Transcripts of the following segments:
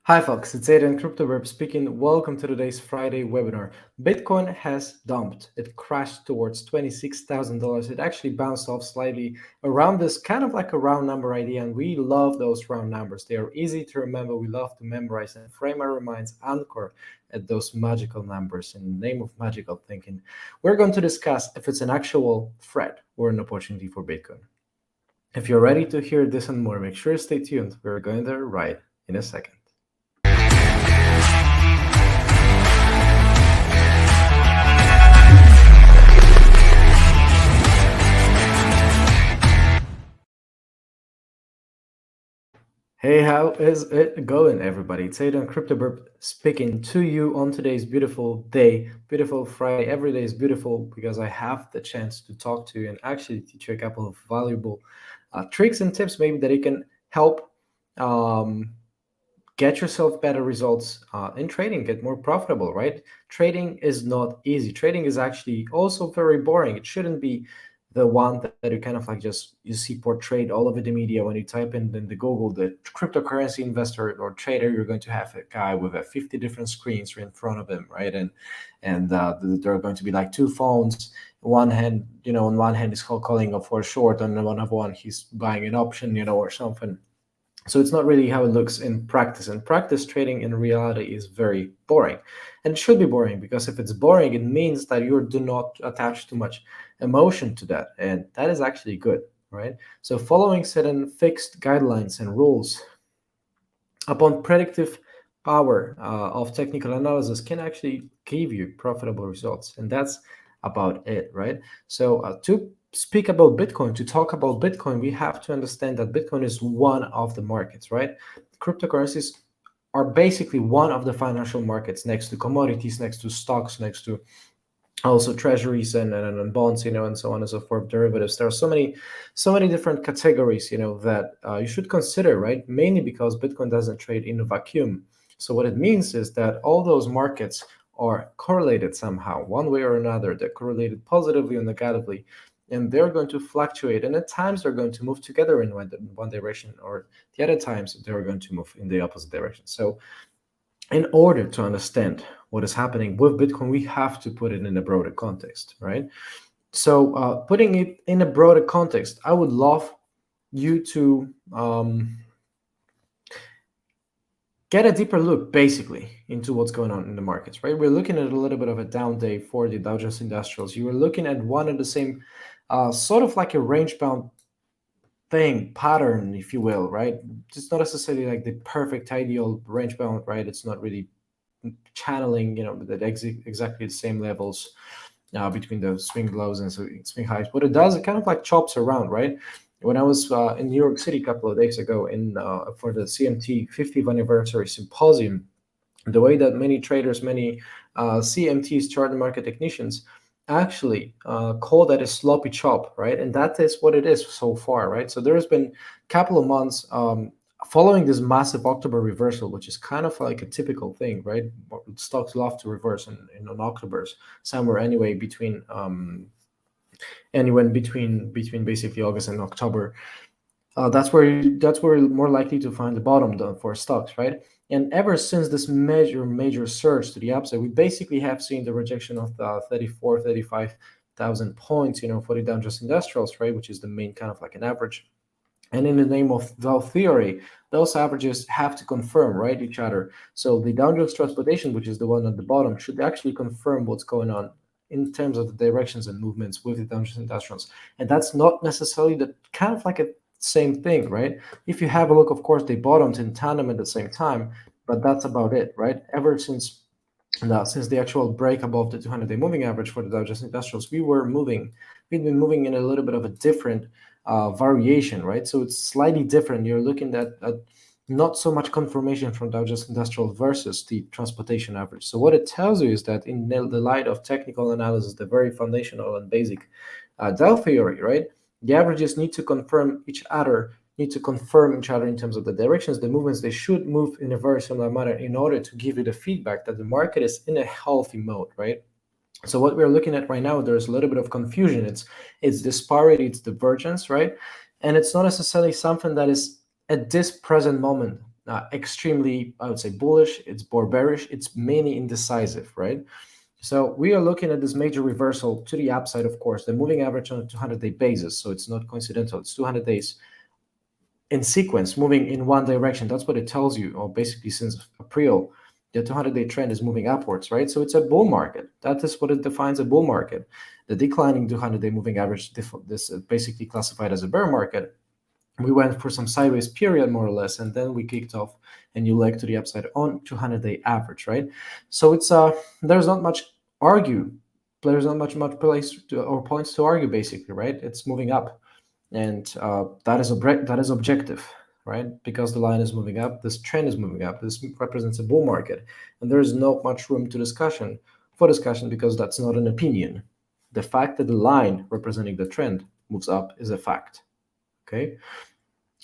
Hi folks, it's Aiden CryptoWeb speaking. Welcome to today's Friday webinar. Bitcoin has dumped. It crashed towards $26,000. It actually bounced off slightly around this kind of like a round number idea, and we love those round numbers. They are easy to remember. We love to memorize and frame our minds, anchor at those magical numbers in the name of magical thinking. We're going to discuss if it's an actual threat or an opportunity for Bitcoin. If you're ready to hear this and more, make sure to stay tuned. We're going there right in a second. Hey, how is it going, everybody? It's Aidan CryptoBurp speaking to you on today's beautiful day, beautiful Friday. Every day is beautiful because I have the chance to talk to you and actually teach you a couple of valuable tricks and tips, maybe that it can help get yourself better results in trading, get more profitable, right? Trading is not easy. Trading is actually also very boring. It shouldn't be the one that you kind of like just you see portrayed all over the media when you type in the Google the cryptocurrency investor or trader. You're going to have a guy with 50 different screens in front of him, right? And there are going to be like two phones. One hand, on one hand is calling for a short, and on another one he's buying an option, or something. So it's not really how it looks in practice. And practice trading in reality is very boring. And it should be boring because if it's boring, it means that you do not attach too much emotion to that. And that is actually good, right? So following certain fixed guidelines and rules upon predictive power of technical analysis can actually give you profitable results. And that's about it, right? So to speak about Bitcoin, to talk about Bitcoin, we have to understand that Bitcoin is one of the markets, right? Cryptocurrencies are basically one of the financial markets next to commodities, next to stocks, next to also treasuries and bonds, and so on and so forth, derivatives. There are so many different categories, that you should consider, right? Mainly because Bitcoin doesn't trade in a vacuum. So what it means is that all those markets are correlated somehow, one way or another. They're correlated positively or negatively, and they're going to fluctuate. And at times they're going to move together in one direction, or the other times they're going to move in the opposite direction. So in order to understand what is happening with Bitcoin, we have to put it in a broader context, right? So putting it in a broader context, I would love you to get a deeper look, basically, into what's going on in the markets, right? We're looking at a little bit of a down day for the Dow Jones Industrials. You were looking at one and the same, sort of like a range-bound thing, pattern, if you will, right? It's not necessarily like the perfect, ideal range-bound, right? It's not really channeling, that exactly the same levels between the swing lows and swing highs. What it does, it kind of like chops around, right? When I was in New York City a couple of days ago for the CMT 50th anniversary symposium, the way that many traders, many CMTs, chart and market technicians, actually call that a sloppy chop, right? And that is what it is so far, right? So there's been a couple of months following this massive October reversal, which is kind of like a typical thing, right? Stocks love to reverse in on Octobers, somewhere anyway between between basically August and October. That's where you're more likely to find the bottom for stocks, right? And ever since this major surge to the upside, we basically have seen the rejection of the 35,000 points, for the Dow Jones Industrials, right, which is the main kind of like an average. And in the name of Dow theory, those averages have to confirm, right, each other. So the Dow Jones Transportation, which is the one at the bottom, should actually confirm what's going on in terms of the directions and movements with the Dow Jones Industrials. And that's not necessarily the kind of like a same thing, right? If you have a look, of course, they bottomed in tandem at the same time, but that's about it, right? Ever since the actual break above the 200-day moving average for the Dow Jones Industrials, we've been moving in a little bit of a different variation, right? So it's slightly different. You're looking at not so much confirmation from Dow Jones Industrial versus the transportation average. So what it tells you is that in the light of technical analysis, the very foundational and basic Dow theory, right? The averages need to confirm each other in terms of the directions, the movements. They should move in a very similar manner in order to give you the feedback that the market is in a healthy mode, right? So what we're looking at right now, there's a little bit of confusion. It's disparity, it's divergence, right? And it's not necessarily something that is at this present moment extremely, I would say, bullish, it's more bearish, it's mainly indecisive, right? So we are looking at this major reversal to the upside, of course, the moving average on a 200-day basis. So it's not coincidental. It's 200 days in sequence, moving in one direction. That's what it tells you, or basically since April, the 200-day trend is moving upwards, right? So it's a bull market. That is what it defines a bull market. The declining 200-day moving average, this is basically classified as a bear market. We went for some sideways period, more or less, and then we kicked off a new leg to the upside on 200-day average, right? So it's there's not much argue. There's not much place to, or points to argue, basically, right? It's moving up, and that is objective, right? Because the line is moving up, this trend is moving up. This represents a bull market, and there is not much room to discussion because that's not an opinion. The fact that the line representing the trend moves up is a fact. Okay,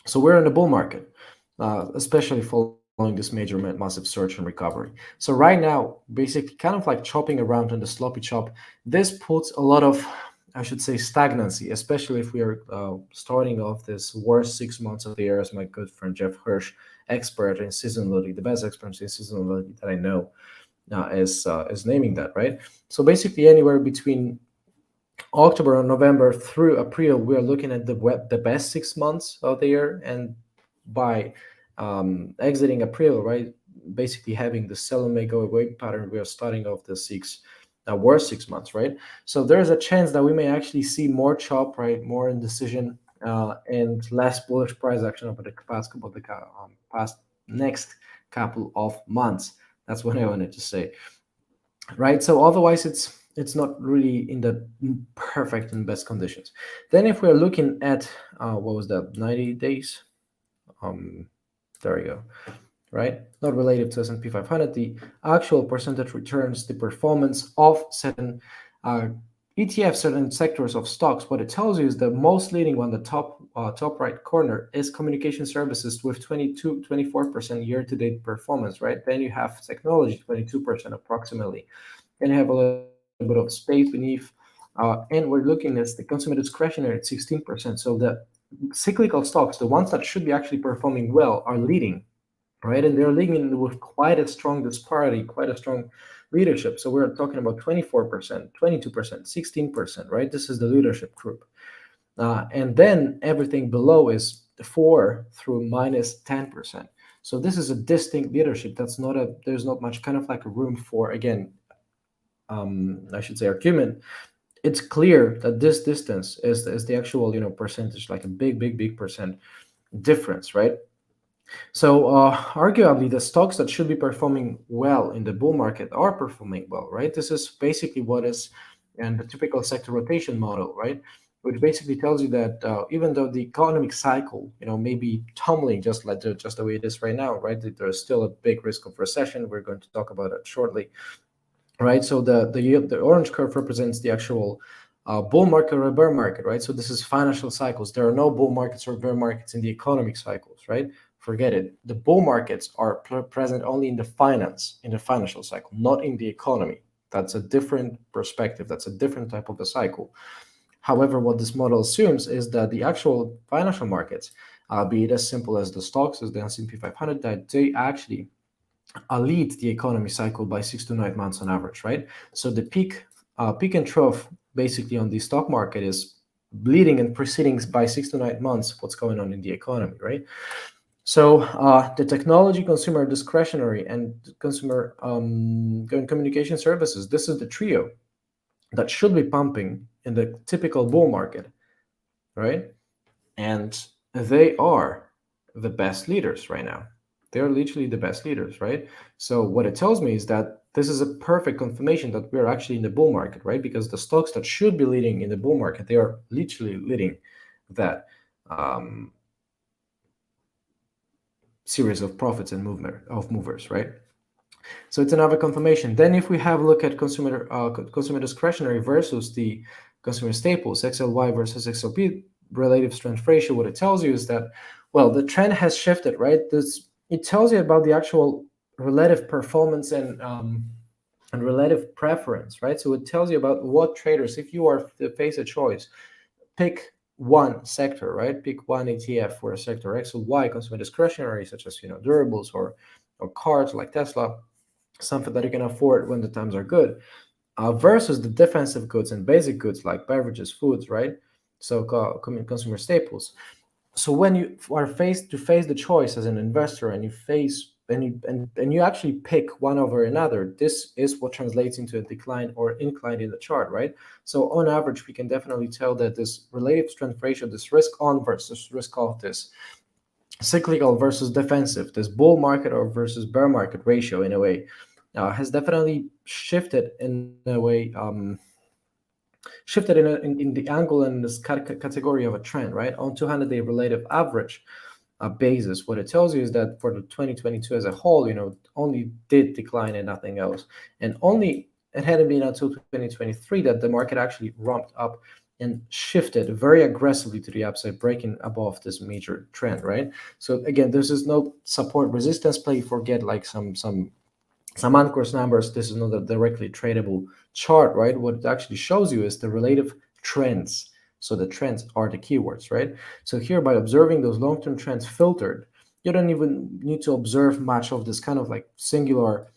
so we're in a bull market, especially following this major massive surge and recovery. So right now, basically kind of like chopping around on the sloppy chop, this puts a lot of, I should say, stagnancy, especially if we are starting off this worst 6 months of the year, as my good friend Jeff Hirsch, expert in seasonality, the best expert in seasonality that I know, is naming that, right? So basically anywhere between October and November through April, we are looking at the best 6 months of the year, and by exiting April, right, basically having the sell and may go away pattern, we are starting off the worst 6 months, right? So there's a chance that we may actually see more chop, right, more indecision, and less bullish price action over the past next couple of months. That's what I wanted to say, right? So otherwise, it's not really in the perfect and best conditions. Then if we're looking at what was that, 90 days, there we go, right? Not related to S&P 500, the actual percentage returns, the performance of certain ETFs, certain sectors of stocks. What it tells you is the most leading one, the top right corner, is communication services with 24% year-to-date performance, right? Then you have technology, 22% approximately. Then you have a little bit of space beneath, and we're looking at the consumer discretionary at 16%. So the cyclical stocks, the ones that should be actually performing well, are leading, right? And they're leading with quite a strong disparity, quite a strong leadership. So we're talking about 24%, 22%, 16%, right? This is the leadership group. And then everything below is 4 through minus 10%. So this is a distinct leadership. There's not much kind of like a room for, again, I should say, argument. It's clear that this distance is the actual, percentage, like a big percent difference, right? So arguably, the stocks that should be performing well in the bull market are performing well, right? This is basically what is in the typical sector rotation model, right? Which basically tells you that even though the economic cycle, may be tumbling just the way it is right now, right? There's still a big risk of recession. We're going to talk about it shortly, right? So the orange curve represents the actual bull market or a bear market, right? So this is financial cycles. There are no bull markets or bear markets in the economic cycles, right? Forget it. The bull markets are present only in the financial cycle, not in the economy. That's a different perspective. That's a different type of a cycle. However, what this model assumes is that the actual financial markets, be it as simple as the stocks, as the S&P 500, that they actually lead the economy cycle by 6 to 9 months on average, right? So the peak and trough basically on the stock market is leading and preceding by 6 to 9 months what's going on in the economy, right? So the technology, consumer discretionary, and consumer communication services, this is the trio that should be pumping in the typical bull market, right? And they are the best leaders right now. They're literally the best leaders, right? So what it tells me is that this is a perfect confirmation that we're actually in the bull market, right? Because the stocks that should be leading in the bull market, they are literally leading that series of profits and movers, right? So it's another confirmation. Then if we have a look at consumer discretionary versus the consumer staples, XLY versus XLP relative strength ratio, what it tells you is that, well, the trend has shifted, right? It tells you about the actual relative performance and relative preference, right? So it tells you about what traders, if you are to face a choice, pick one sector, right? Pick one ETF for a sector X or Y, consumer discretionary, such as durables or cars like Tesla, something that you can afford when the times are good, versus the defensive goods and basic goods like beverages, foods, right? So consumer staples. So when you are faced to face the choice as an investor, and you face and you actually pick one over another, this is what translates into a decline or incline in the chart, right? So on average, we can definitely tell that this relative strength ratio, this risk on versus risk off, this cyclical versus defensive, this bull market or versus bear market ratio, in a way, has definitely shifted in a way, shifted in the angle and this category of a trend, right? On 200-day relative average basis, what it tells you is that for the 2022 as a whole, only did decline and nothing else. And only it hadn't been until 2023 that the market actually ramped up and shifted very aggressively to the upside, breaking above this major trend, right? So again, this is no support resistance play. Forget like some anchors numbers. This is not a directly tradable chart, right? What it actually shows you is the relative trends. So the trends are the keywords, right? So here, by observing those long-term trends filtered, you don't even need to observe much of this kind of like single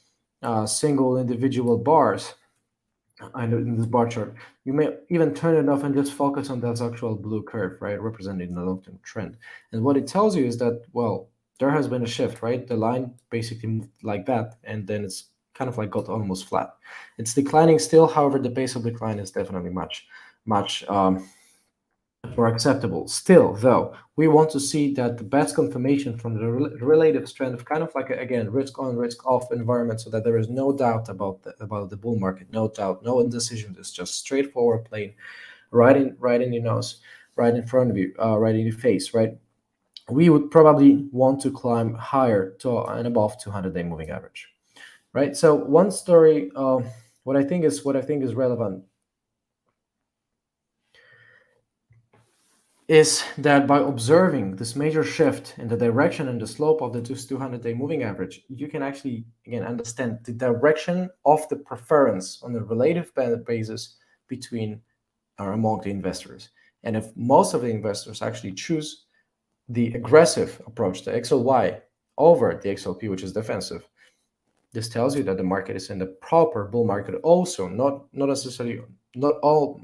individual bars. I know in this bar chart, you may even turn it off and just focus on that actual blue curve, right, representing the long-term trend. And what it tells you is that, well, there has been a shift, right? The line basically moved like that, and then it's kind of like got almost flat. It's declining still, however, the pace of decline is definitely much more acceptable. Still, though, we want to see that the best confirmation from the relative strength, kind of like again risk on, risk off environment, so that there is no doubt about the bull market, no doubt, no indecision. It's just straightforward, plain, right in your nose, right in front of you, right in your face, right. We would probably want to climb higher to and above 200-day moving average, right. So one story, what I think is relevant is that by observing this major shift in the direction and the slope of the 200-day moving average, you can actually, again, understand the direction of the preference on a relative basis between or among the investors. And if most of the investors actually choose the aggressive approach, the XLY, over the XLP, which is defensive, this tells you that the market is in the proper bull market also, not necessarily, not all,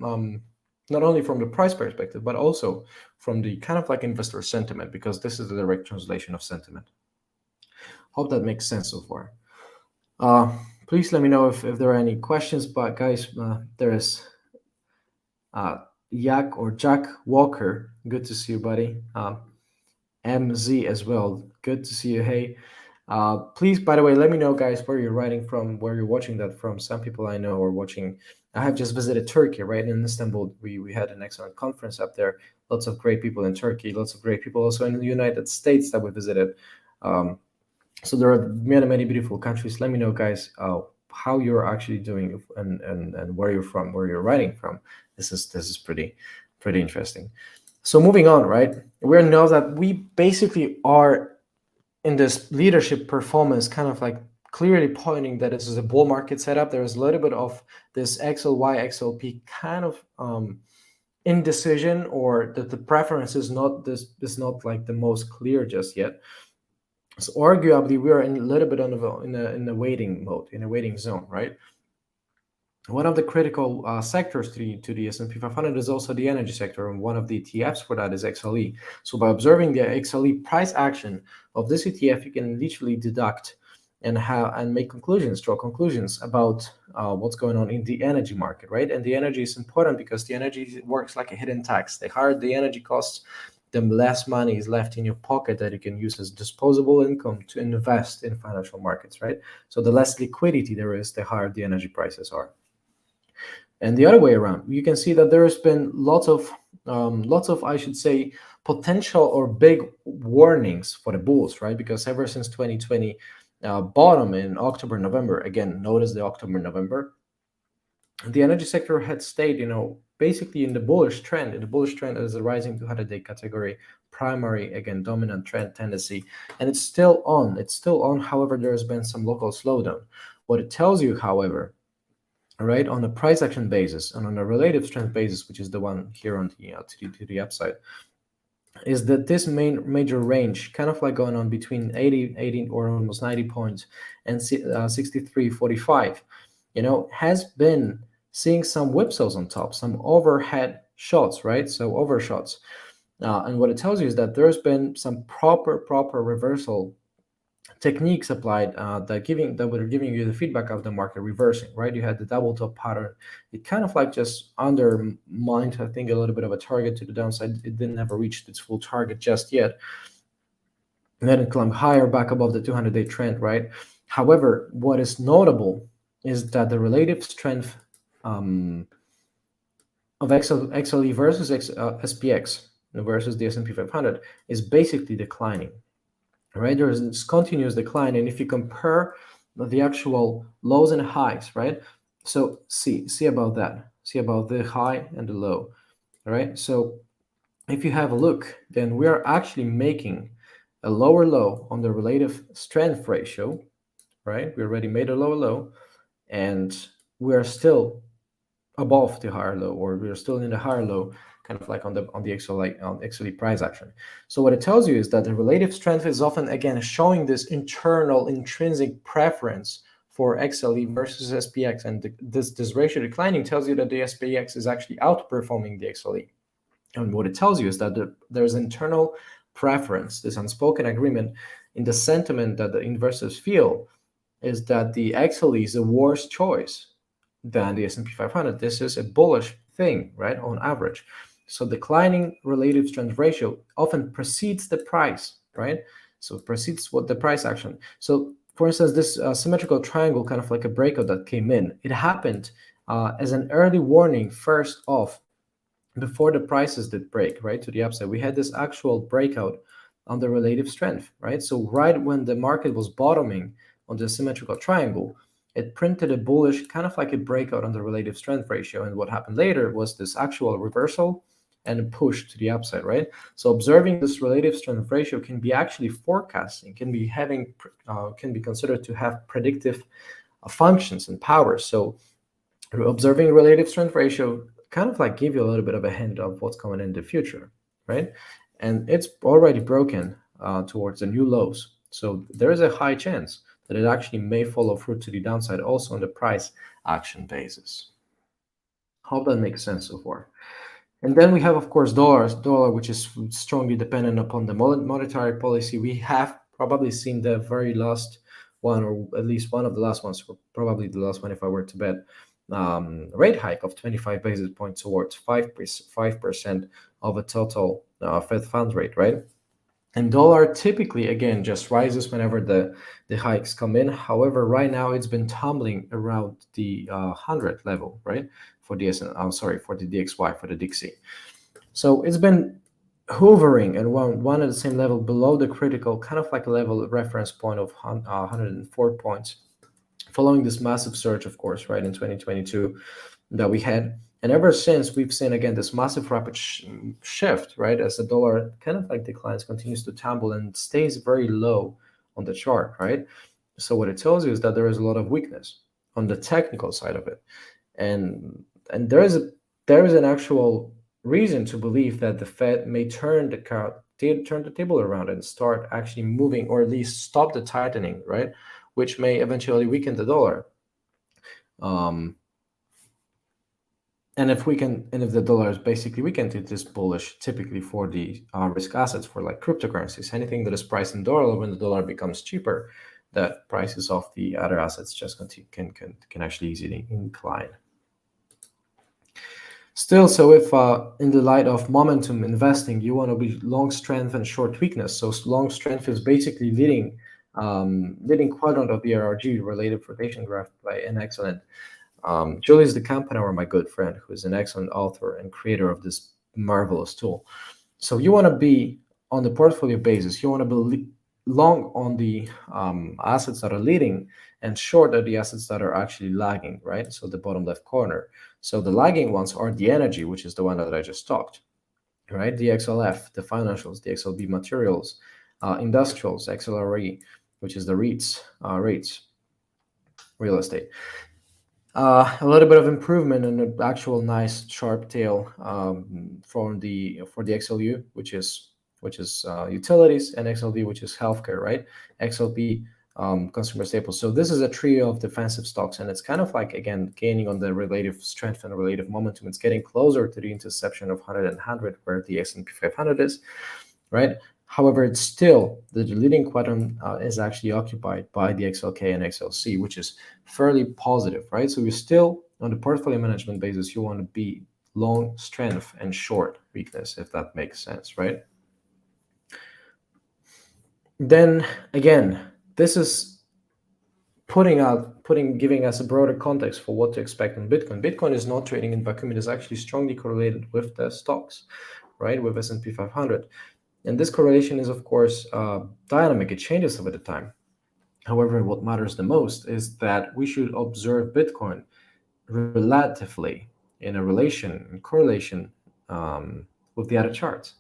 not only from the price perspective, but also from the kind of like investor sentiment, because this is the direct translation of sentiment. Hope that makes sense so far. Please let me know if there are any questions. But guys, there is Yak or Jack Walker. Good to see you, buddy. MZ as well. Good to see you. Hey, please, by the way, let me know, guys, where you're writing from, where you're watching that from. Some people I know are watching. I have just visited Turkey, right in Istanbul. We had an excellent conference up there. Lots of great people in Turkey. Lots of great people also in the United States that we visited. So there are many beautiful countries. Let me know, guys, how you're actually doing and where you're from, where you're writing from. This is pretty interesting. So moving on, right? We know that we basically are in this leadership performance, kind of like clearly pointing that this is a bull market setup. There is a little bit of this XLY, XLP kind of indecision, or that the preference is not like the most clear just yet. So arguably, we are in a little bit in a waiting mode, in a waiting zone, right? One of the critical sectors to the S&P 500 is also the energy sector, and one of the ETFs for that is XLE. So by observing the XLE price action of this ETF, you can literally deduct and make conclusions, draw conclusions about what's going on in the energy market, right? And the energy is important because the energy works like a hidden tax. The higher the energy costs, the less money is left in your pocket that you can use as disposable income to invest in financial markets, right? So the less liquidity there is, the higher the energy prices are. And the other way around, you can see that there has been lots of, I should say, potential or big warnings for the bulls, right? Because ever since 2020 bottom in October, November, again, notice the October, November, the energy sector had stayed, basically in the bullish trend. The bullish trend is a rising 200-day category, primary, again, dominant trend tendency, and it's still on. It's still on. However, there has been some local slowdown. What it tells you, however, right, on a price action basis and on a relative strength basis, which is the one here on the to the upside, is that this major range, kind of like going on between 80 or almost 90 points and 63.45, has been seeing some whipsaws on top, some overhead shots, right? So overshots. And what it tells you is that there's been some proper reversal techniques applied that were giving you the feedback of the market reversing, right? You had the double top pattern. It kind of like just undermined, I think, a little bit of a target to the downside. It didn't ever reach its full target just yet. And then it climbed higher back above the 200-day trend, right? However, what is notable is that the relative strength of XLE versus SPX versus the S&P 500 is basically declining, right? There is this continuous decline, and if you compare the actual lows and highs, right? So see about that. See about the high and the low, all right? So if you have a look, then we are actually making a lower low on the relative strength ratio, right? We already made a lower low, and we are still above the higher low, or we're still in the higher low, kind of like on the XLE price action. So what it tells you is that the relative strength is often again showing this internal intrinsic preference for XLE versus SPX, and this ratio declining tells you that the SPX is actually outperforming the XLE. And what it tells you is that there's internal preference, this unspoken agreement in the sentiment that the investors feel is that the XLE is a worse choice than the S&P 500. This is a bullish thing, right, on average. So declining relative strength ratio often precedes the price, right? So it precedes what the price action. So for instance, this symmetrical triangle, kind of like a breakout that came in, it happened as an early warning first off before the prices did break, right, to the upside. We had this actual breakout on the relative strength, right? So right when the market was bottoming on the symmetrical triangle, it printed a bullish, kind of like a breakout on the relative strength ratio. And what happened later was this actual reversal and a push to the upside, right? So observing this relative strength ratio can be actually forecasting, can be considered to have predictive functions and powers. So observing relative strength ratio kind of like give you a little bit of a hint of what's coming in the future, right? And it's already broken towards the new lows. So there is a high chance that it actually may follow through to the downside also on the price action basis. Hope that makes sense so far. And then we have, of course, dollar, which is strongly dependent upon the monetary policy. We have probably seen the very last one, or at least one of the last ones, or probably the last one if I were to bet, rate hike of 25 basis points towards 5% of a total Fed funds rate, right? And dollar typically, again, just rises whenever the hikes come in. However, right now it's been tumbling around the 100 level, right? For the for the DXY, for the DXY. So it's been hovering at one at the same level below the critical, kind of like a level reference point of 104 points, following this massive surge, of course, right, in 2022 that we had. And ever since, we've seen, again, this massive rapid shift, right, as the dollar kind of like declines, continues to tumble and stays very low on the chart, right? So what it tells you is that there is a lot of weakness on the technical side of it. And there is an actual reason to believe that the Fed may turn the table around and start actually moving, or at least stop the tightening, right? Which may eventually weaken the dollar. And if the dollar is basically weakened, it is bullish typically for the risk assets, for like cryptocurrencies. Anything that is priced in dollar, when the dollar becomes cheaper, that prices of the other assets just can actually easily incline. Still, so if in the light of momentum investing, you want to be long strength and short weakness. So long strength is basically leading quadrant of the RRG, relative rotation graph, by an excellent Julius de Campanauer, my good friend, who is an excellent author and creator of this marvelous tool. So you want to be on the portfolio basis. You want to be long on the assets that are leading and short of the assets that are actually lagging, right? So the bottom left corner. So the lagging ones are the energy, which is the one that I just talked, right? The XLF, the financials, the XLB materials, industrials, XLRE, which is the REITs, real estate. A little bit of improvement and an actual nice sharp tail for the XLU, which is utilities, and XLD, which is healthcare, right? XLP, consumer staples. So this is a trio of defensive stocks, and it's kind of like, again, gaining on the relative strength and relative momentum. It's getting closer to the interception of 100 and 100, where the S&P 500 is, right? However, it's still the leading quadrant is actually occupied by the XLK and XLC, which is fairly positive, right? So you're still on the portfolio management basis, you want to be long strength and short weakness, if that makes sense, right? Then again, this is giving us a broader context for what to expect in Bitcoin. Bitcoin is not trading in vacuum; it is actually strongly correlated with the stocks, right? With S&P 500. And this correlation is, of course, dynamic. It changes over the time. However, what matters the most is that we should observe Bitcoin relatively in a relation, in correlation with the other charts,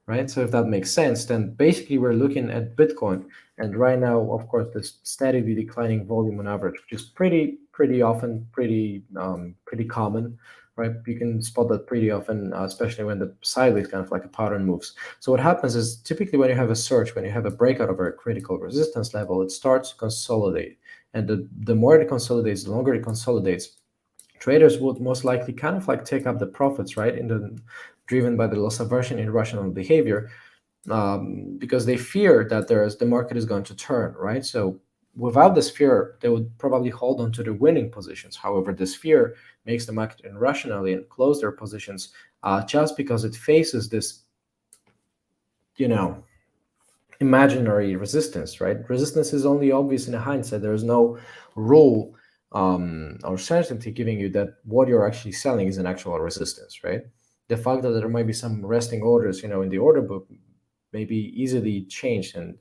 right? So if that makes sense, then basically we're looking at Bitcoin, and right now, of course, this steadily declining volume on average, which is pretty often, pretty common, right? You can spot that pretty often, especially when the sideways kind of like a pattern moves. So what happens is typically when you have a surge, when you have a breakout over a critical resistance level, it starts to consolidate, and the more it consolidates, the longer it consolidates, traders would most likely kind of like take up the profits, right? Driven by the loss aversion, irrational behavior, because they fear that the market is going to turn, right? So without this fear, they would probably hold on to the winning positions. However, this fear makes the market irrationally and close their positions just because it faces this, you know, imaginary resistance, right? Resistance is only obvious in hindsight. There is no rule or certainty giving you that what you're actually selling is an actual resistance, right? The fact that there might be some resting orders, in the order book, may be easily changed and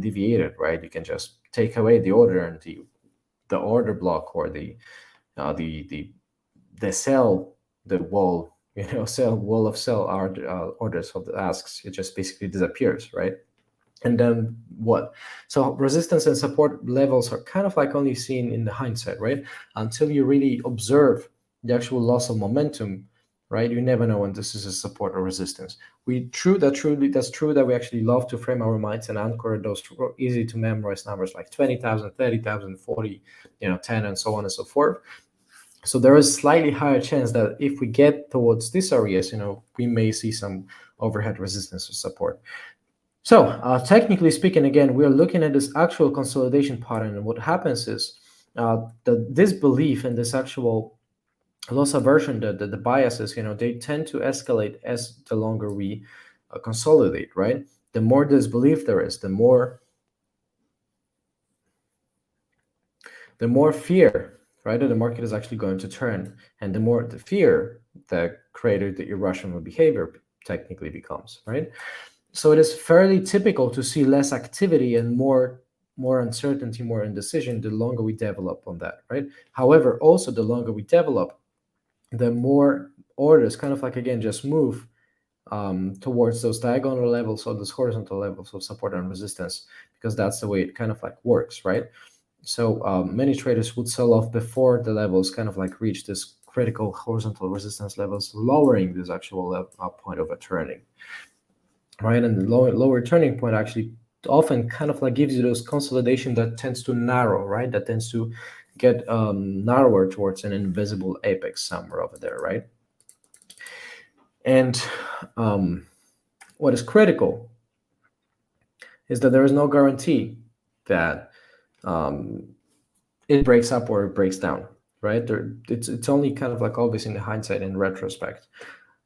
deviated, right? You can just take away the order, and the order block, or the sell the wall, sell wall of sell orders of the asks. It just basically disappears, right? And then what? So resistance and support levels are kind of like only seen in the hindsight, right? Until you really observe the actual loss of momentum, right? You never know when this is a support or resistance. That's true that we actually love to frame our minds and anchor those easy to memorize numbers like 20,000, 30,000, 40, 10, and so on and so forth. So there is slightly higher chance that if we get towards these areas, we may see some overhead resistance or support. So technically speaking, again, we are looking at this actual consolidation pattern, and what happens is this belief and this actual loss aversion, the biases, they tend to escalate as the longer we consolidate, right? The more disbelief there is, the more fear, right, that the market is actually going to turn, and the more the fear, the greater the irrational behavior technically becomes, right? So it is fairly typical to see less activity and more uncertainty, more indecision, the longer we develop on that, right? However, also the longer we develop, the more orders kind of like, again, just move towards those diagonal levels or those horizontal levels of support and resistance, because that's the way it kind of like works, right? So many traders would sell off before the levels kind of like reach this critical horizontal resistance levels, lowering this actual point of a turning, right? And the lower turning point actually often kind of like gives you those consolidation that tends to narrow, right? That tends to get narrower towards an invisible apex somewhere over there, right? And what is critical is that there is no guarantee that it breaks up or it breaks down, right? It's only kind of like obvious in the hindsight and retrospect.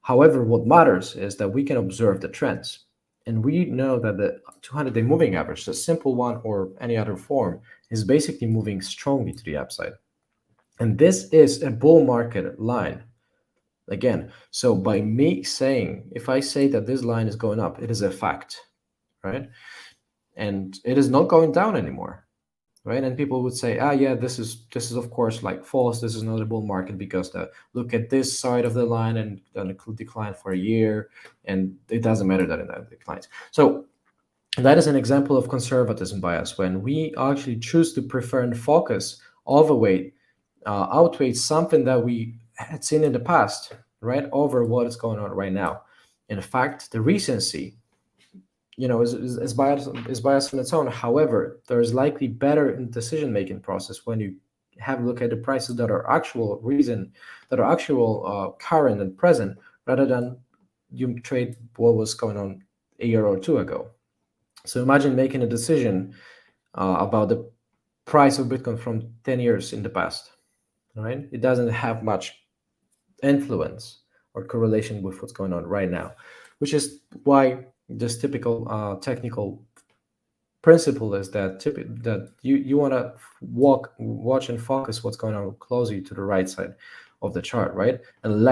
However, what matters is that we can observe the trends. And we know that the 200-day moving average, the simple one or any other form, is basically moving strongly to the upside. And this is a bull market line. Again, so by me saying, if I say that this line is going up, it is a fact, right? And it is not going down anymore, right? And people would say, yeah, this is of course like false. This is not a bull market because look at this side of the line, and then it could decline for a year, and it doesn't matter that it declines. So that is an example of conservatism bias, when we actually choose to prefer and focus overweight, outweighs something that we had seen in the past, right, over what is going on right now. In fact, the recency, is biased on its own. However, there is likely better in decision-making process when you have a look at the prices that are actual current and present, rather than you trade what was going on a year or two ago. So imagine making a decision about the price of Bitcoin from 10 years in the past, right? It doesn't have much influence or correlation with what's going on right now, which is why this typical technical principle is that you want to watch and focus what's going on closely to the right side of the chart, right? And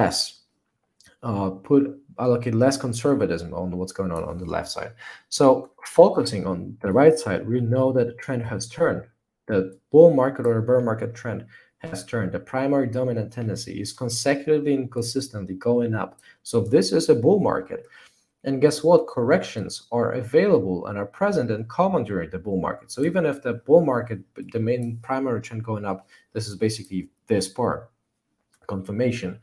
allocate less conservatism on what's going on the left side. So focusing on the right side, we know that the trend has turned. The bull market or the bear market trend has turned. The primary dominant tendency is consecutively and consistently going up. So this is a bull market. And guess what? Corrections are available and are present and common during the bull market. So even if the bull market, the main primary trend going up, this is basically this part, confirmation.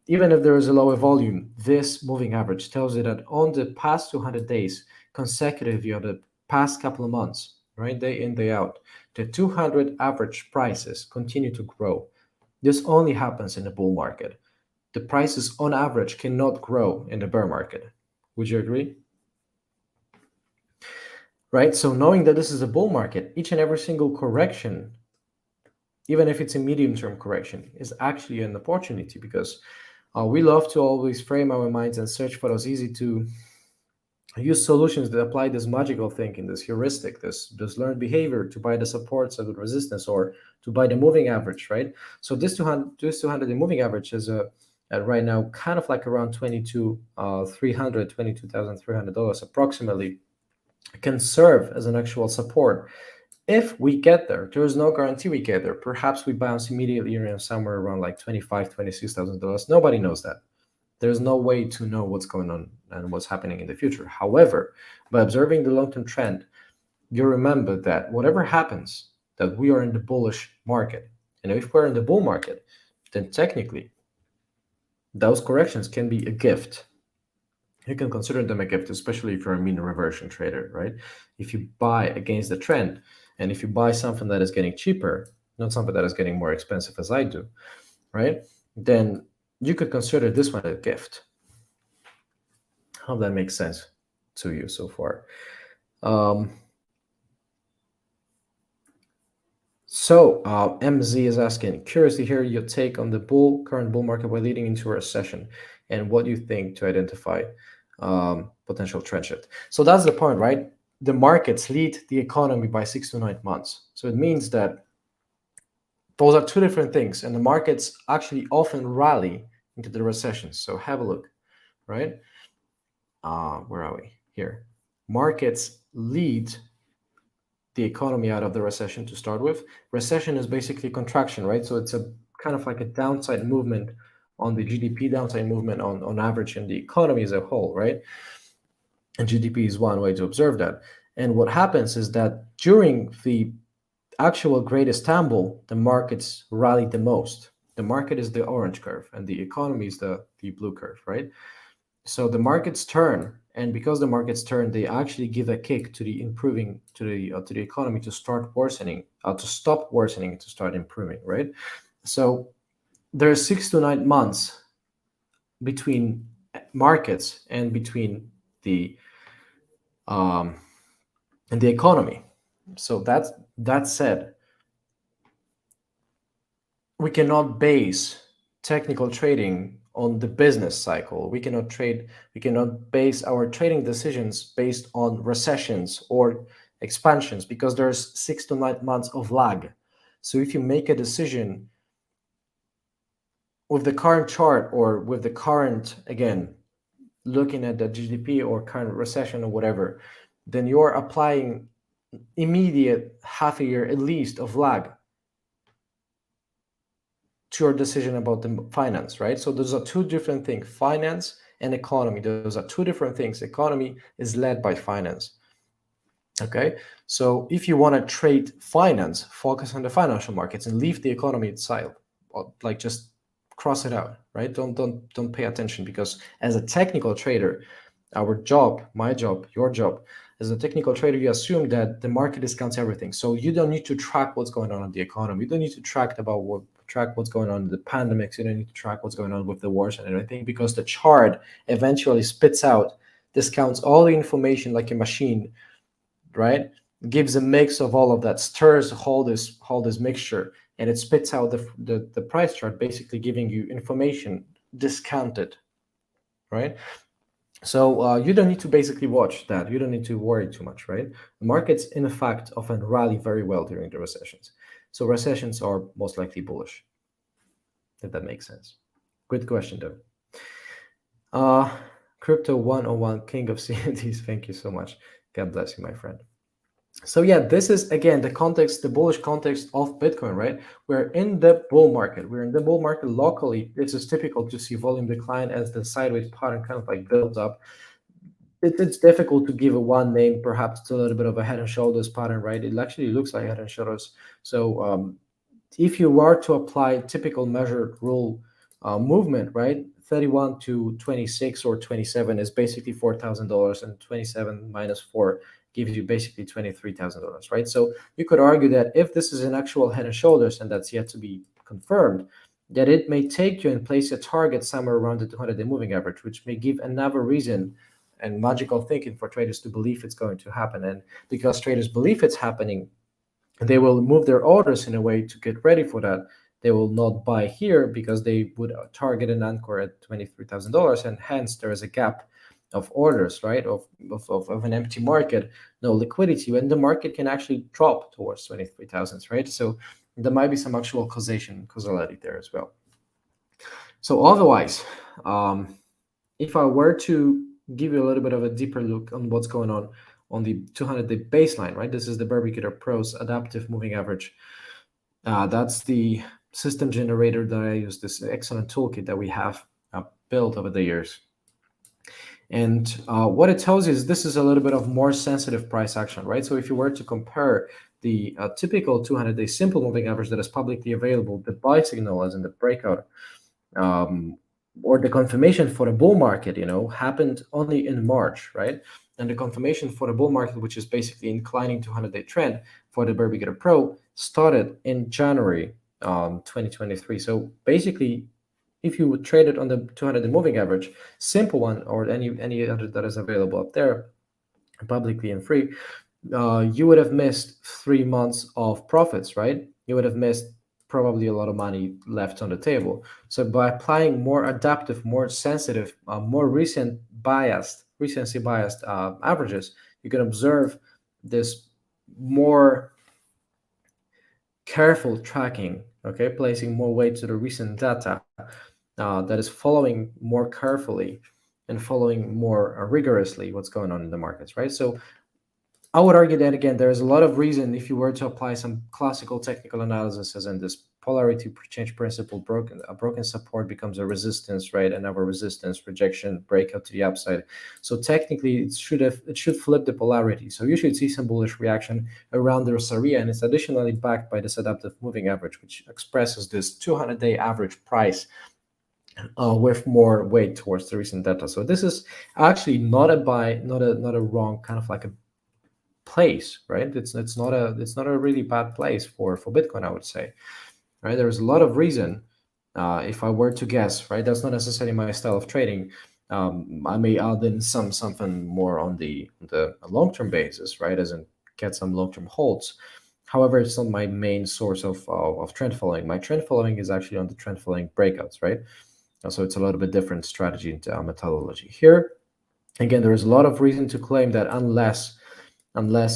Even if there is a lower volume, this moving average tells you that on the past 200 days, consecutively, or the past couple of months, right, day in, day out, the 200 average prices continue to grow. This only happens in the bull market. The prices on average cannot grow in the bear market. Would you agree? Right? So knowing that this is a bull market, each and every single correction, even if it's a medium-term correction, is actually an opportunity, because we love to always frame our minds and search for those easy to use solutions that apply this magical thinking, this heuristic, this learned behavior to buy the supports of the resistance, or to buy the moving average, right? So this 200 the moving average is right now kind of like around $22,300 approximately, can serve as an actual support. If we get there, there is no guarantee we get there. Perhaps we bounce immediately around somewhere around like $26,000. Nobody knows that. There's no way to know what's going on and what's happening in the future. However, by observing the long-term trend, you remember that whatever happens, that we are in the bullish market. And if we're in the bull market, then technically those corrections can be a gift. You can consider them a gift, especially if you're a mean reversion trader, right? If you buy against the trend, and if you buy something that is getting cheaper, not something that is getting more expensive as I do, right? Then you could consider this one a gift. I hope that makes sense to you so far. MZ is asking, curious to hear your take on the current bull market while leading into a recession, and what do you think to identify potential trend shift. So that's the point, right? The markets lead the economy by 6 to 9 months. So it means that those are two different things, and the markets actually often rally into the recession. So have a look, right? Where are we? Here. Markets lead the economy out of the recession to start with. Recession is basically contraction, right? So it's a kind of like a downside movement on the GDP, downside movement on average in the economy as a whole, right? And GDP is one way to observe that. And what happens is that during the actual greatest tumble, the markets rally the most. The market is the orange curve, and the economy is the blue curve, right? So the markets turn, and because the markets turn, they actually give a kick to the improving to the economy to start worsening, to stop worsening, to start improving, right? So there are 6 to 9 months between markets and between the and the economy. So that said, we cannot base technical trading on the business cycle. We cannot base our trading decisions based on recessions or expansions, because there's 6 to 9 months of lag. So if you make a decision with the current chart, or with the current, again, looking at the GDP or current recession or whatever, then you're applying immediate half a year at least of lag to your decision about the finance, right? So those are two different things, finance and economy. Those are two different things. Economy is led by finance. Okay, so if you want to trade finance, focus on the financial markets and leave the economy itself, or like just cross it out, right? Don't pay attention, because as a technical trader, our job, my job, your job, as a technical trader, you assume that the market discounts everything. So you don't need to track what's going on in the economy. You don't need to track what's going on in the pandemics. You don't need to track what's going on with the wars and everything, because the chart eventually spits out, discounts all the information like a machine, right? Gives a mix of all of that, stirs all this mixture, and it spits out the price chart, basically giving you information discounted, right? So you don't need to basically watch that. You don't need to worry too much, right? The markets, in fact, often rally very well during the recessions. So recessions are most likely bullish, if that makes sense. Good question, though. Uh, Crypto 101, King of CFDs. Thank you so much. God bless you, my friend. So yeah, this is again the context, the bullish context of Bitcoin, right? We're in the bull market. We're in the bull market locally. This is typical to see volume decline as the sideways pattern kind of like builds up. It's difficult to give a one name. Perhaps it's a little bit of a head and shoulders pattern, right? It actually looks like head and shoulders. So if you were to apply typical measured rule movement, right, 31 to 26 or 27 is basically $4,000, and 27 minus 4 gives you basically $23,000, right? So you could argue that if this is an actual head and shoulders, and that's yet to be confirmed, that it may take you and place a target somewhere around the 200-day moving average, which may give another reason and magical thinking for traders to believe it's going to happen. And because traders believe it's happening, they will move their orders in a way to get ready for that. They will not buy here because they would target an anchor at $23,000, and hence there is a gap of orders, right? Of an empty market, no liquidity, when the market can actually drop towards 23,000, right? So there might be some actual causality there as well. So otherwise, if I were to give you a little bit of a deeper look on what's going on the 200-day baseline, right? This is the Barbicator Pro's adaptive moving average. That's the system generator that I use, this excellent toolkit that we have built over the years. And what it tells you is this is a little bit of more sensitive price action, right? So if you were to compare the typical 200-day simple moving average that is publicly available, the buy signal as in the breakout, or the confirmation for the bull market, happened only in March, right? And the confirmation for the bull market, which is basically inclining 200-day trend for the Barbicator Pro, started in January 2023. So basically, if you would trade it on the 200-day moving average, simple one, or any other that is available up there, publicly and free, you would have missed 3 months of profits, right? You would have missed probably a lot of money left on the table. So by applying more adaptive, more sensitive, more recency biased averages, you can observe this more careful tracking, okay, placing more weight to the recent data that is following more carefully and following more rigorously what's going on in the markets, right? So I would argue that again, there is a lot of reason if you were to apply some classical technical analysis, as in this polarity change principle, a broken support becomes a resistance, right? Another resistance, rejection, breakout to the upside. So technically, it should flip the polarity. So you should see some bullish reaction around this area, and it's additionally backed by this adaptive moving average, which expresses this 200-day average price with more weight towards the recent data. So this is actually not a wrong kind of like a place, right? It's not a really bad place for Bitcoin, I would say, right? There's a lot of reason. If I were to guess, right, that's not necessarily my style of trading. I may add in something more on the long-term basis, right, as in get some long-term holds. However, it's not my main source of trend following. My trend following is actually on the trend following breakouts, right? So it's a little bit different strategy and methodology here. Again, there is a lot of reason to claim that unless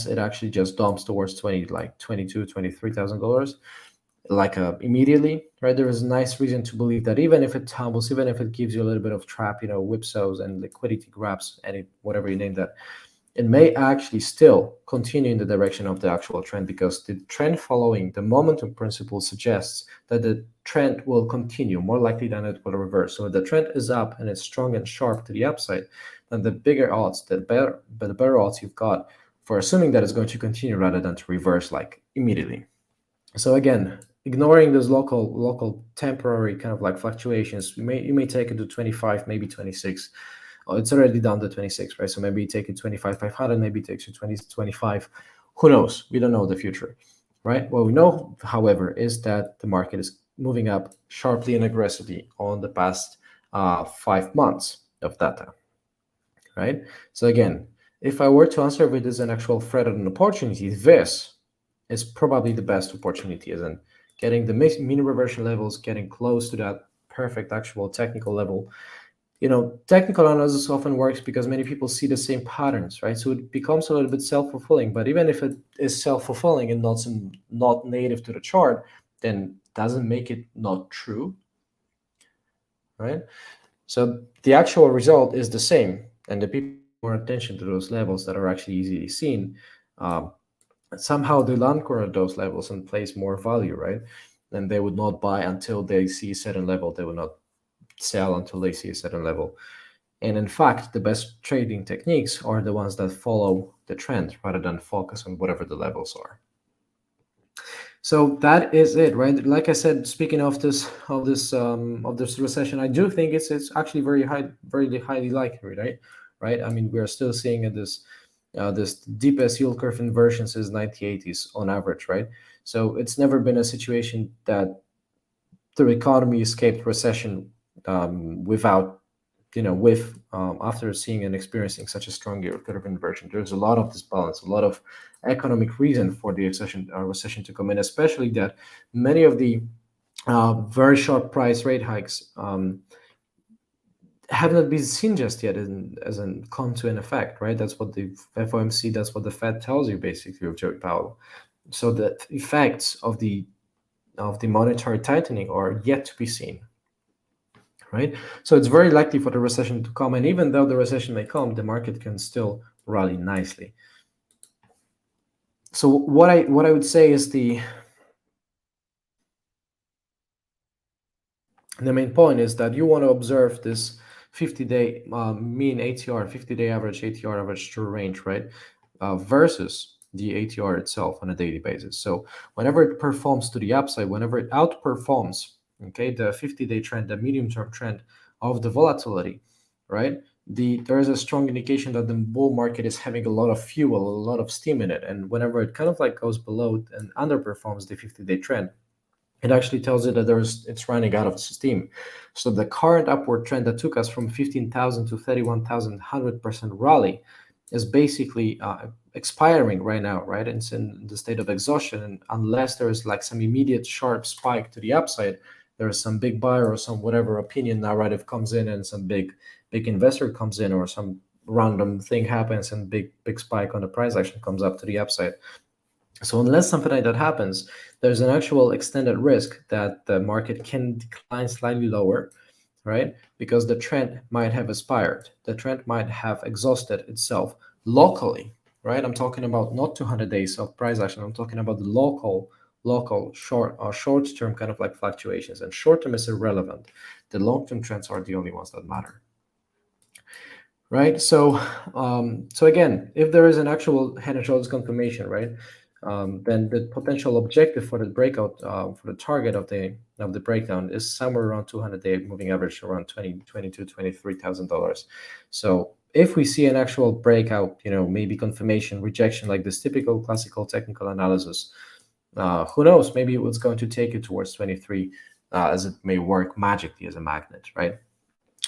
it actually just dumps towards 22, $23,000, like immediately, right? There is a nice reason to believe that even if it tumbles, even if it gives you a little bit of trap, whipsaws and liquidity grabs, whatever you name that, it may actually still continue in the direction of the actual trend, because the trend following the momentum principle suggests that the trend will continue more likely than it will reverse. So if the trend is up and it's strong and sharp to the upside, then the bigger odds, the better odds you've got for assuming that it's going to continue rather than to reverse like immediately. So again, ignoring those local temporary kind of like fluctuations, you may take it to 25, maybe 26. Oh, it's already down to 26, right? So maybe you take it 25,500, maybe it takes you 2025. Who knows? We don't know the future, right? What we know, however, is that the market is moving up sharply and aggressively on the past 5 months of data, right? So again, if I were to answer if it is an actual threat or an opportunity, this is probably the best opportunity, as in getting the mean reversion levels, getting close to that perfect actual technical level. Technical analysis often works because many people see the same patterns, right? So it becomes a little bit self-fulfilling. But even if it is self-fulfilling and not native to the chart, then doesn't make it not true, right? So the actual result is the same, and the people pay more attention to those levels that are actually easily seen. Um, Somehow they anchor at those levels and place more value, right? And they would not buy until they see a certain level. They will not sell until they see a certain level. And in fact, the best trading techniques are the ones that follow the trend rather than focus on whatever the levels are. So that is it, right? Like I said, speaking of this recession, I do think it's actually very highly likely, right? Right. I mean, we are still seeing this deepest yield curve inversion since 1980s on average, right? So it's never been a situation that the economy escaped recession without with after seeing and experiencing such a strong yield curve inversion. There's a lot of disbalance, a lot of economic reason for the recession to come in, especially that many of the very short price rate hikes have not been seen just yet as in come to an effect, right? That's what the FOMC, that's what the Fed tells you basically with Jerry Powell. So the effects of the monetary tightening are yet to be seen, right? So it's very likely for the recession to come, and even though the recession may come, the market can still rally nicely. So what I would say is the main point is that you want to observe this 50-day mean ATR, 50-day average ATR, average true range, right? Versus the ATR itself on a daily basis. So whenever it performs to the upside, whenever it outperforms, okay, the 50-day trend, the medium-term trend of the volatility, right? There is a strong indication that the bull market is having a lot of fuel, a lot of steam in it. And whenever it kind of like goes below and underperforms the 50-day trend, it actually tells you that it's running out of steam. So the current upward trend that took us from 15,000 to 31,000, 100% rally is basically expiring right now, right? It's in the state of exhaustion. And unless there is like some immediate sharp spike to the upside, there is some big buyer or some whatever opinion narrative comes in and some big investor comes in or some random thing happens and big spike on the price action comes up to the upside. So unless something like that happens, there's an actual extended risk that the market can decline slightly lower, right? Because the trend might have expired. The trend might have exhausted itself locally, right? I'm talking about not 200 days of price action. I'm talking about the local short-term kind of like fluctuations. And short-term is irrelevant. The long-term trends are the only ones that matter. Right. So again, if there is an actual head and shoulders confirmation, right, then the potential objective for the breakout, for the target of the breakdown is somewhere around 200-day moving average, around $23,000. So if we see an actual breakout, maybe confirmation, rejection, like this typical classical technical analysis, who knows? Maybe it's going to take it towards 23, as it may work magically as a magnet, right?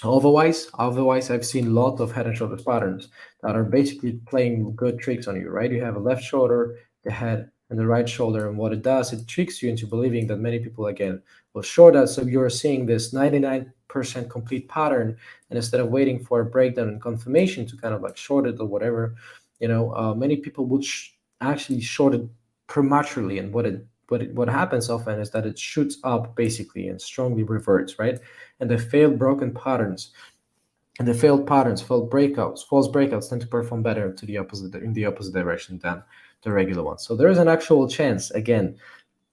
Otherwise, I've seen a lot of head and shoulders patterns that are basically playing good tricks on you, right? You have a left shoulder, the head, and the right shoulder, and what it does, it tricks you into believing that many people again will short that. So you're seeing this 99% complete pattern, and instead of waiting for a breakdown and confirmation to kind of like short it or whatever, many people would actually short it prematurely, and what happens often is that it shoots up basically and strongly reverts, right? And the failed broken patterns and the failed patterns, false breakouts tend to perform better in the opposite direction than the regular ones. So there is an actual chance again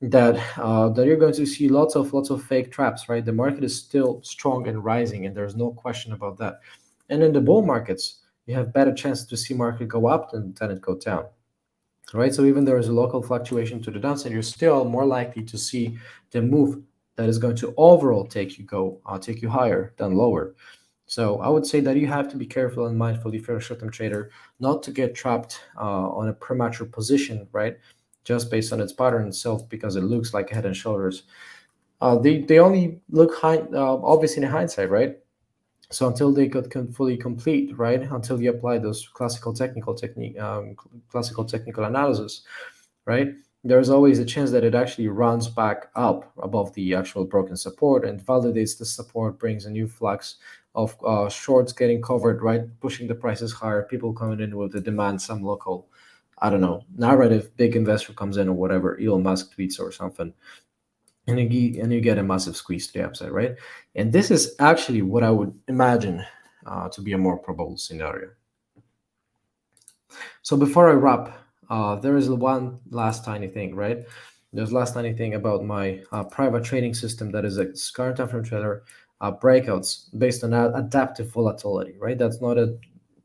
that you're going to see lots of fake traps, right? The market is still strong and rising, and there's no question about that. And in the bull markets, you have better chance to see market go up than it go down. right? So even there is a local fluctuation to the downside, you're still more likely to see the move that is going to overall take you higher than lower. So I would say that you have to be careful and mindful if you're a short-term trader, not to get trapped on a premature position, right? Just based on its pattern itself, because it looks like Head and Shoulders. They only look high, obvious in hindsight, right? So until they could fully complete, right? Until you apply those classical technical analysis, right? There's always a chance that it actually runs back up above the actual broken support and validates the support, brings a new flux of shorts getting covered, right? Pushing the prices higher, people coming in with the demand, some local, I don't know, narrative, big investor comes in or whatever, Elon Musk tweets or something, and you get a massive squeeze to the upside, right? And this is actually what I would imagine to be a more probable scenario. So before I wrap, there is one last tiny thing, right? There's last tiny thing about my private trading system that is a current time frame trader breakouts based on adaptive volatility, right? That's not a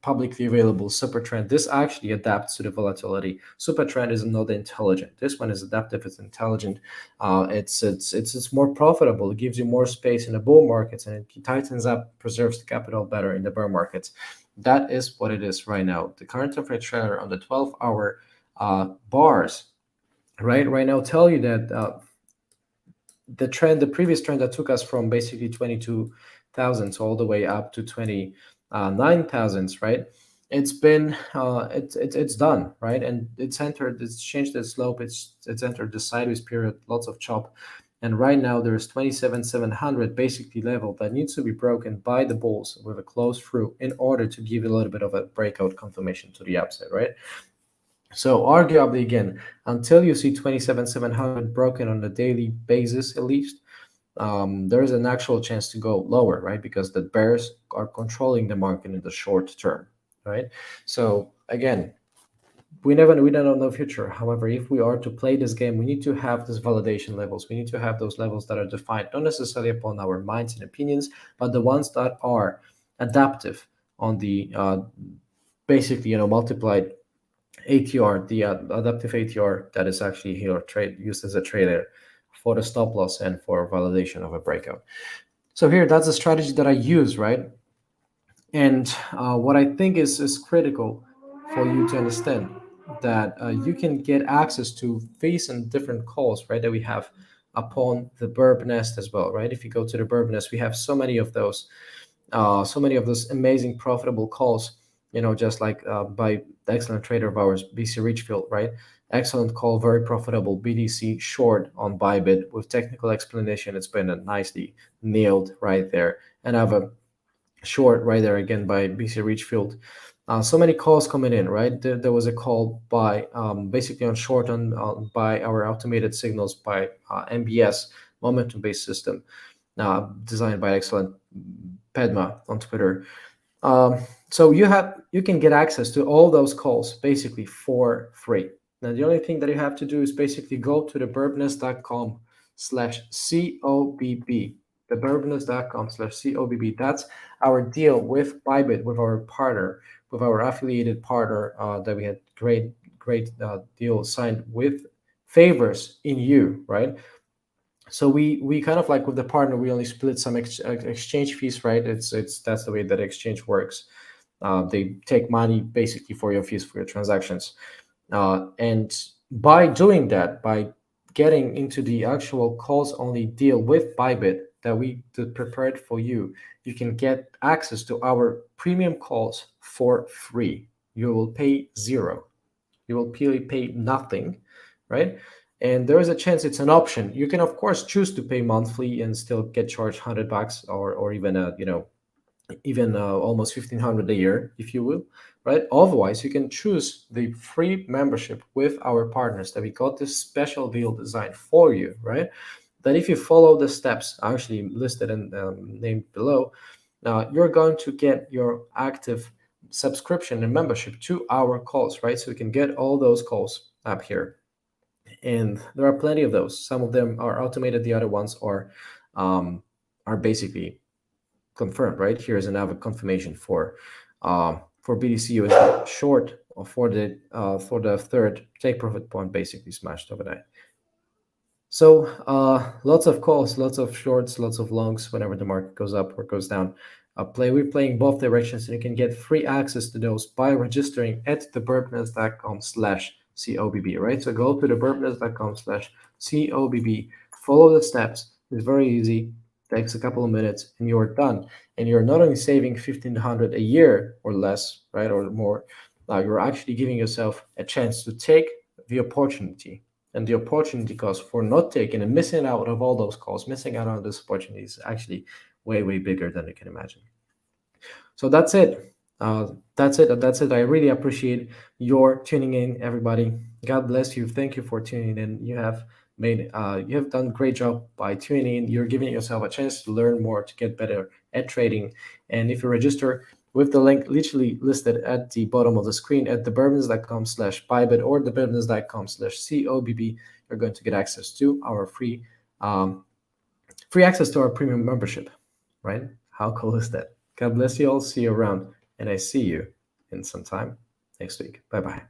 publicly available super trend. This actually adapts to the volatility. Super trend is not intelligent. This one is adaptive. It's intelligent. It's more profitable. It gives you more space in the bull markets, and it tightens up, preserves the capital better in the bear markets. That is what it is right now. The current time frame trader on the 12-hour bars, right now, tell you that the previous trend that took us from basically 22,000 all the way up to 29,000, right? It's done, right? And it's changed its slope. It's entered the sideways period, lots of chop. And right now there's 27,700 basically level that needs to be broken by the bulls with a close through in order to give a little bit of a breakout confirmation to the upside, right? So arguably, again, until you see 27,700 broken on a daily basis, at least, there is an actual chance to go lower, right? Because the bears are controlling the market in the short term, right? So again, we don't know the future. However, if we are to play this game, we need to have these validation levels. We need to have those levels that are defined, not necessarily upon our minds and opinions, but the ones that are adaptive on the basically, multiplied ATR, the adaptive ATR that is actually here used as a trailer for the stop loss and for validation of a breakout. So here, that's a strategy that I use, right? And what I think is critical for you to understand that you can get access to face and different calls, right? That we have upon the Burb Nest as well, right? If you go to the Burb Nest, we have so many of those amazing profitable calls, just like by the excellent trader of ours, BC Richfield, right? Excellent call, very profitable BDC short on Bybit with technical explanation. It's been nicely nailed right there. And I have a short right there again by BC Richfield. So many calls coming in, right? There was a call by basically on short by our automated signals by MBS, momentum based system, designed by excellent Pedma on Twitter. So you can get access to all those calls basically for free. Now the only thing that you have to do is basically go to theburbness.com/COBB. Theburbness.com/COBB. That's our deal with Bybit, with our partner, with our affiliated partner that we had great deal signed with favors in you, right? So we kind of like with the partner, we only split some exchange fees, right? It's that's the way that exchange works. They take money basically for your fees for your transactions, and by doing that, by getting into the actual calls only deal with Bybit that we prepared for you, you can get access to our premium calls for free. You will pay zero. You will pay nothing, right? And there is a chance it's an option. You can of course choose to pay monthly and still get charged $100 or even almost 1,500 a year, if you will, right? Otherwise, you can choose the free membership with our partners that we got this special deal designed for you, right? That if you follow the steps actually listed and named below, you're going to get your active subscription and membership to our calls, right? So you can get all those calls up here. And there are plenty of those. Some of them are automated, the other ones are basically confirmed, right? Here's another confirmation for for BTC short for the third take profit point basically smashed overnight. So lots of calls, lots of shorts, lots of longs whenever the market goes up or goes down. We're playing both directions, and you can get free access to those by registering at theburbness.com/COBB, right? So go to theburbness.com/COBB, follow the steps. It's very easy, takes a couple of minutes, and you're done. And you're not only saving 1,500 a year or less, right, or more, you're actually giving yourself a chance to take the opportunity. And the opportunity cost for not taking and missing out of all those calls, missing out on this opportunity is actually way, way bigger than you can imagine. So that's it. That's it. I really appreciate your tuning in, everybody. God bless you. Thank you for tuning in. You have done a great job by tuning in. You're giving yourself a chance to learn more, to get better at trading. And if you register with the link literally listed at the bottom of the screen at theburbness.com/bybit or theburbness.com/COBB, you're going to get access to our free access to our premium membership, right? How cool is that? God bless you all. See you around, and I see you in some time next week. Bye-bye.